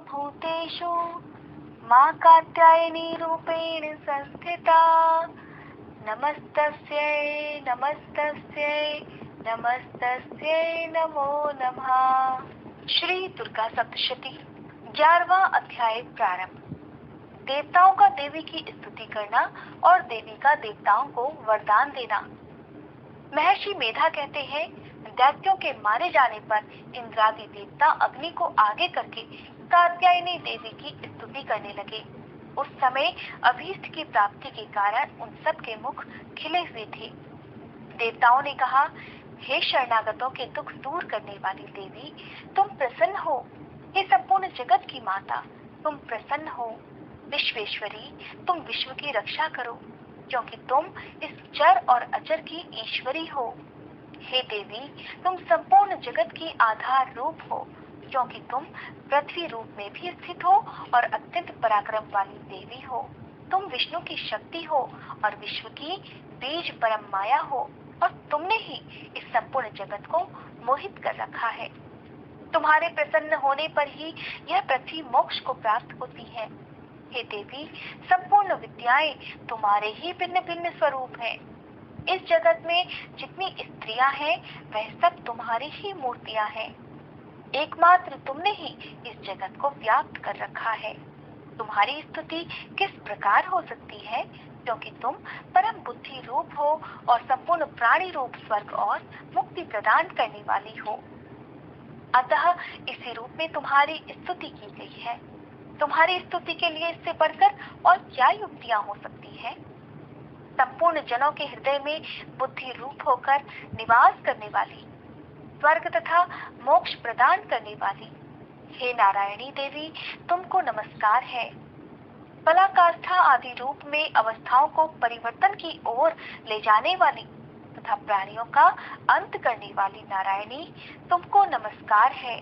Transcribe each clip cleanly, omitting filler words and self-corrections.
सर्वभूतेषु मां कात्यायनी रूपेण संस्थिता। नमस्तस्यै नमस्तस्यै नमस्तस्यै नमो नमः। श्री दुर्गा सप्तशती 11वां अध्याय प्रारंभ। देवताओं का देवी की स्तुति करना और देवी का देवताओं को वरदान देना। महर्षि मेधा कहते हैं, दैत्यों के मारे जाने पर इंद्रादि देवता अग्नि को आगे करके कात्यायनी देवी की स्तुति करने लगे। उस समय अभीष्ट की प्राप्ति के कारण उन सब के मुख खिले हुए थे। देवताओं ने कहा, हे शरणागतों के दुख दूर करने वाली देवी, तुम प्रसन्न हो। हे संपूर्ण जगत की माता, तुम प्रसन्न हो। विश्वेश्वरी, तुम विश्व की रक्षा करो, क्योंकि तुम इस चर और अचर की ईश्वरी हो। हे देवी, तुम संपूर्ण जगत की आधार रूप हो, क्योंकि तुम पृथ्वी रूप में भी स्थित हो और अत्यंत पराक्रम वाली देवी हो। तुम विष्णु की शक्ति हो और विश्व की बीज परम माया हो, और तुमने ही इस संपूर्ण जगत को मोहित कर रखा है। तुम्हारे प्रसन्न होने पर ही यह पृथ्वी मोक्ष को प्राप्त होती है। हे देवी, संपूर्ण विद्याएं तुम्हारे ही भिन्न भिन्न स्वरूप हैं। इस जगत में जितनी स्त्रियां हैं, वह सब तुम्हारी ही मूर्तियां हैं। एकमात्र तुमने ही इस जगत को व्याप्त कर रखा है। तुम्हारी स्तुति किस प्रकार हो सकती है, क्योंकि तुम परम बुद्धि रूप हो और संपूर्ण प्राणी रूप स्वर्ग और मुक्ति प्रदान करने वाली हो। अतः इसी रूप में तुम्हारी स्तुति की गई है। तुम्हारी स्तुति के लिए इससे बढ़कर और क्या युक्तियां हो सकती है। संपूर्ण जनों के हृदय में बुद्धि रूप होकर निवास करने वाली, स्वर्ग तथा मोक्ष प्रदान करने वाली, हे नारायणी देवी, तुमको नमस्कार है। पराकाष्ठा आदि रूप में अवस्थाओं को परिवर्तन की ओर ले जाने वाली तथा प्राणियों का अंत करने वाली नारायणी, तुमको नमस्कार है।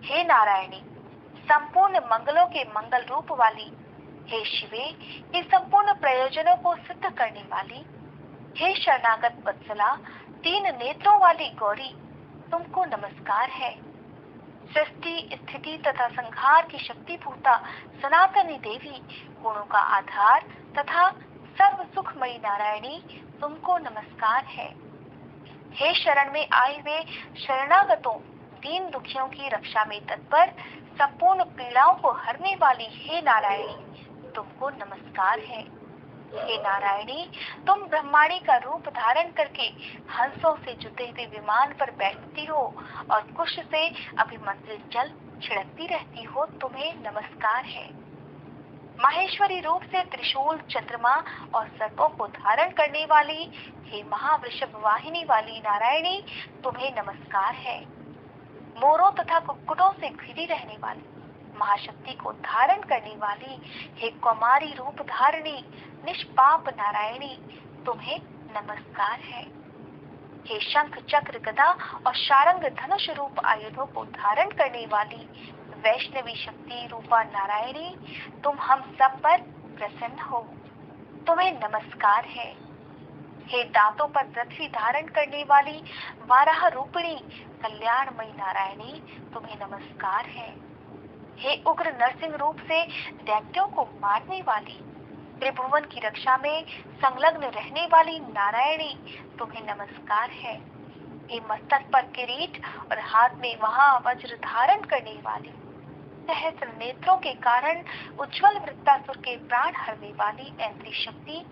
हे नारायणी, संपूर्ण मंगलों के मंगल रूप वाली, हे शिवे, ये संपूर्ण प्रयोजनों को सिद्ध करने वाली, हे शरणागत वत्सला, 3 नेत्रों वाली गौरी, तुमको नमस्कार है। सृष्टि स्थिति तथा संहार की शक्ति भूता सनातनी देवी, गुणों का आधार तथा सर्व सुखमयी नारायणी, तुमको नमस्कार है। हे शरण में आए हुए शरणागतों, दीन दुखियों की रक्षा में तत्पर, संपूर्ण पीड़ाओं को हरने वाली हे नारायणी, तुमको नमस्कार है। हे नारायणी, तुम ब्रह्माणी का रूप धारण करके हंसों से जुटे हुए विमान पर बैठती हो और कुश से अभिमंत्रित जल छिड़कती रहती हो, तुम्हें नमस्कार है। माहेश्वरी रूप से त्रिशूल, चंद्रमा और सर्पों को धारण करने वाली, हे महावृषभ वाहिनी वाली नारायणी, तुम्हें नमस्कार है। मोरों तथा कुक्कुटों से घिरी रहने वाली, महाशक्ति को धारण करने वाली, हे कौमारी रूप धारणी निष्पाप नारायणी, तुम्हें नमस्कार है। हे शंख चक्र गदा और शारंग धनुष रूप आयुधों को धारण करने वाली वैष्णवी शक्ति रूपा नारायणी, तुम हम सब पर प्रसन्न हो, तुम्हें नमस्कार है। हे दांतों पर पृथ्वी धारण करने वाली वाराह रूपिणी कल्याणमयी नारायणी, तुम्हें नमस्कार है। हे उग्र नरसिंह रूप से दैत्यों को मारने वाली, त्रिभुवन की रक्षा में संलग्न रहने वाली नारायणी, तुम्हें नमस्कार है। हे मस्तक पर किरीट और हाथ में महावज्र धारण करने वाली, सहस्र नेत्रों के कारण उज्जवल वृत्तासुर के प्राण हरने वाली ऐसी शक्ति,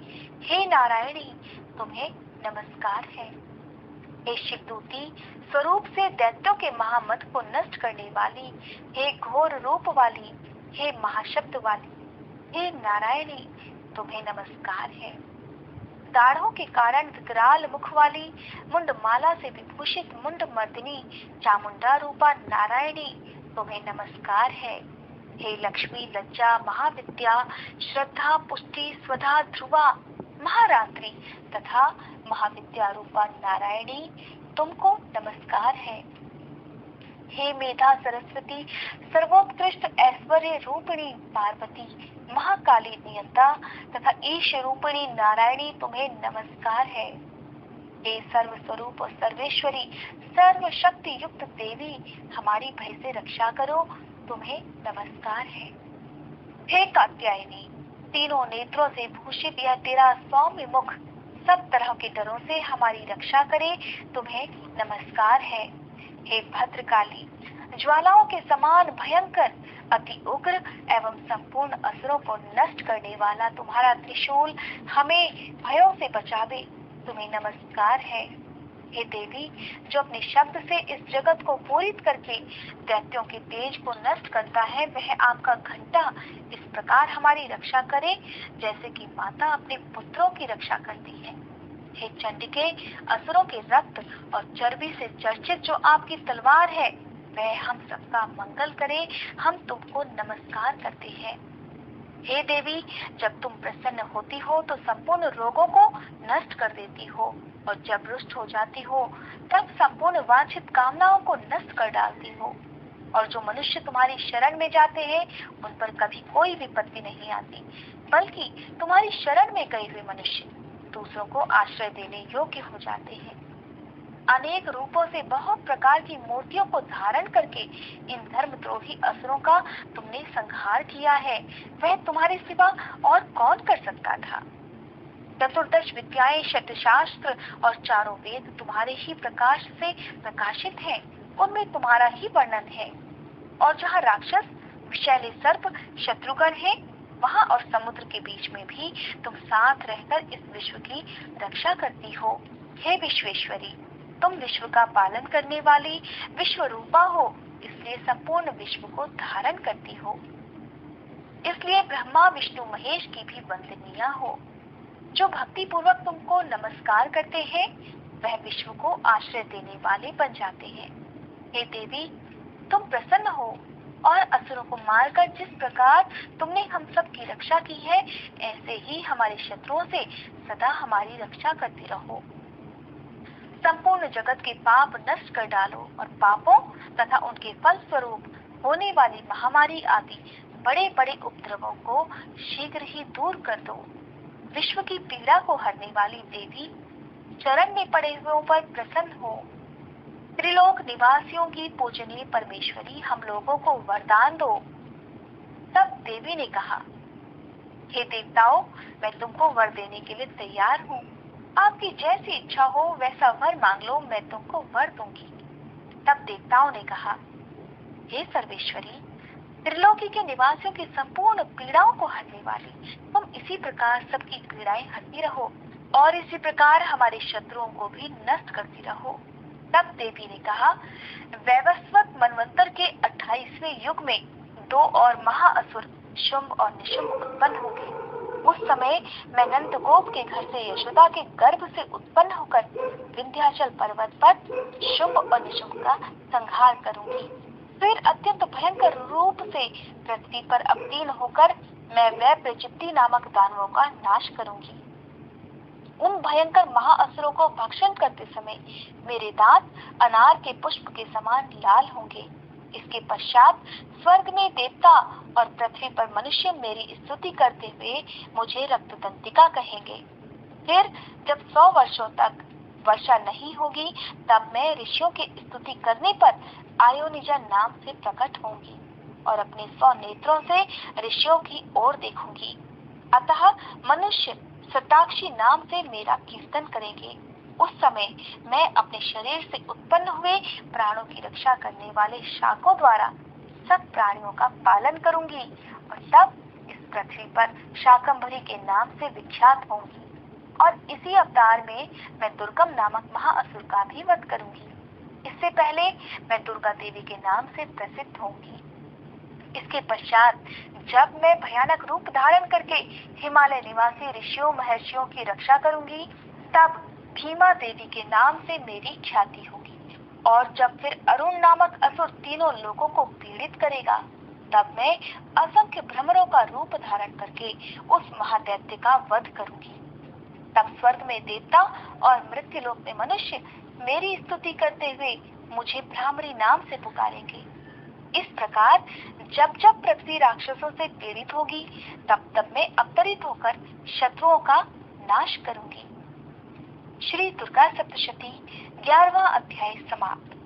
हे नारायणी, तुम्हें नमस्कार है। हे शिवदूती स्वरूप से दैत्यों के महामद को नष्ट करने वाली, हे घोर रूप वाली, हे महाशब्द वाली, हे नारायणी, तुम्हें नमस्कार है। दाढ़ों के कारण विकराल मुख वाली, मुंड माला से विभूषित मुंड मर्दिनी चामुंडा रूपा नारायणी, तुम्हें नमस्कार है। हे लक्ष्मी लज्जा महाविद्या श्रद्धा पुष्टि स्वधा ध्रुवा महारात्रि तथा महाविद्या रूपा नारायणी, तुमको नमस्कार है। हे मेधा सरस्वती सर्वोत्कृष्ट ऐश्वर्य रूपिणी पार्वती महाकाली नियंता तथा ईश रूपिणी नारायणी, तुम्हें नमस्कार है। हे सर्व स्वरूप और सर्वेश्वरी सर्व शक्ति युक्त देवी, हमारी भय से रक्षा करो, तुम्हें नमस्कार है। हे कात्यायनी, तीनों नेत्रों से भूषित यह तेरा सौम्य मुख सब तरह के डरों से हमारी रक्षा करे, तुम्हें नमस्कार है। हे भद्रकाली, ज्वालाओं के समान भयंकर, अति उग्र एवं संपूर्ण असुरों को नष्ट करने वाला तुम्हारा त्रिशूल हमें भयों से बचावे, तुम्हें नमस्कार है। हे देवी, जो अपने शब्द से इस जगत को पूरित करके दैत्यों के तेज को नष्ट करता है, वह आपका घंटा इस प्रकार हमारी रक्षा करे जैसे कि माता अपने पुत्रों की रक्षा करती है। हे चंडिके, असुरों के रक्त और चर्बी से चर्चित जो आपकी तलवार है, वह हम सबका मंगल करे, हम तुमको नमस्कार करते हैं। हे देवी, जब तुम प्रसन्न होती हो तो संपूर्ण रोगों को नष्ट कर देती हो, और जब रुष्ट हो जाती हो तब संपूर्ण वांछित कामनाओं को नष्ट कर डालती हो। और जो मनुष्य तुम्हारी शरण में जाते हैं उन पर कभी कोई विपत्ति नहीं आती, बल्कि तुम्हारी शरण में गए हुए मनुष्य दूसरों को आश्रय देने योग्य हो जाते हैं। अनेक रूपों से बहुत प्रकार की मूर्तियों को धारण करके इन धर्मद्रोही असुरों का तुमने संहार किया है, वह तुम्हारे सिवा और कौन कर सकता था। चतुर्दश विद्याएं, शस्त्र और चारों वेद तुम्हारे ही प्रकाश से प्रकाशित हैं, उनमें तुम्हारा ही वर्णन है। और जहाँ राक्षस, विषैले सर्प, शत्रुगण हैं, वहाँ और समुद्र के बीच में भी तुम साथ रहकर इस विश्व की रक्षा करती हो। हे विश्वेश्वरी, तुम विश्व का पालन करने वाली विश्व रूपा हो, इसलिए संपूर्ण विश्व को धारण करती हो। इसलिए ब्रह्मा, विष्णु, महेश की भी वंदनीय हो। जो भक्ति पूर्वक तुमको नमस्कार करते हैं वह विश्व को आश्रय देने वाले बन जाते हैं। हे देवी, तुम प्रसन्न हो और असुरों को मारकर जिस प्रकार तुमने हम सब की रक्षा की है, ऐसे ही हमारे शत्रुओं से सदा हमारी रक्षा करती रहो। संपूर्ण जगत के पाप नष्ट कर डालो और पापों तथा उनके फल स्वरूप होने वाली महामारी आदि बड़े बड़े उपद्रवों को शीघ्र ही दूर कर दो। विश्व की पीड़ा को हरने वाली देवी, चरण में पड़े हुओं पर प्रसन्न हो। त्रिलोक निवासियों की पूजनीय परमेश्वरी, हम लोगों को वरदान दो। तब देवी ने कहा, हे देवताओं, मैं तुमको वर देने के लिए तैयार हूँ। आपकी जैसी इच्छा हो वैसा वर मांग लो, मैं तुमको वर दूंगी। तब देवताओं ने कहा, हे सर्वेश्वरी, त्रिलोकी के निवासियों की संपूर्ण पीड़ाओं को हरने वाली, तुम इसी प्रकार सबकी पीड़ाएं हरती रहो और इसी प्रकार हमारे शत्रुओं को भी नष्ट करती रहो। तब देवी ने कहा, वैवस्वत मनवंतर के 28वें युग में 2 और महाअसुर शुंभ और निशुंभ उत्पन्न होंगे। उस समय मैं नंदगोप के घर से यशोदा के गर्भ से उत्पन्न होकर विंध्याचल पर्वत पर शुंभ और निशुंभ का संहार करूंगी। फिर अत्यंत भयंकर रूप से पृथ्वी पर अवतीर्ण होकर मैं वह प्रचिप्ति नामक दानवों का नाश करूंगी। उन भयंकर महाअसुरों को भक्षण करते समय मेरे दांत अनार के पुष्प के समान लाल होंगे। इसके पश्चात स्वर्ग में देवता और पृथ्वी पर मनुष्य मेरी स्तुति करते हुए मुझे रक्तदंतिका कहेंगे। फिर जब 100 वर्षों तक वर्षा नहीं होगी, तब मैं ऋषियों की स्तुति करने पर आयोनिजा नाम से प्रकट होंगी और अपने 100 नेत्रों से ऋषियों की ओर देखूंगी। अतः मनुष्य सताक्षी नाम से मेरा कीर्तन करेंगे। उस समय मैं अपने शरीर से उत्पन्न हुए प्राणों की रक्षा करने वाले शाकों द्वारा सब प्राणियों का पालन करूंगी और तब इस पृथ्वी पर शाकंभरी के नाम से विख्यात होंगी। और इसी अवतार में मैं दुर्गम नामक महाअसुर का भी वध करूंगी। इससे पहले मैं दुर्गा देवी के नाम से प्रसिद्ध होंगी। इसके पश्चात जब मैं भयानक रूप धारण करके हिमालय निवासी ऋषियों महर्षियों की रक्षा करूंगी, तब भीमा देवी के नाम से मेरी ख्याति होगी। और जब फिर अरुण नामक असुर तीनों लोगों को पीड़ित करेगा, तब मैं असंख्य भ्रमरों का रूप धारण करके उस महादैत्य का वध करूंगी। तब स्वर्ग में देवता और मृत्युलोक में मनुष्य मेरी स्तुति करते हुए मुझे भ्रामरी नाम से पुकारेंगे। इस प्रकार जब जब पृथ्वी राक्षसों से पीड़ित होगी, तब तब मैं अवतरित होकर शत्रुओं का नाश करूंगी। श्री दुर्गा सप्तशती 11वां अध्याय समाप्त।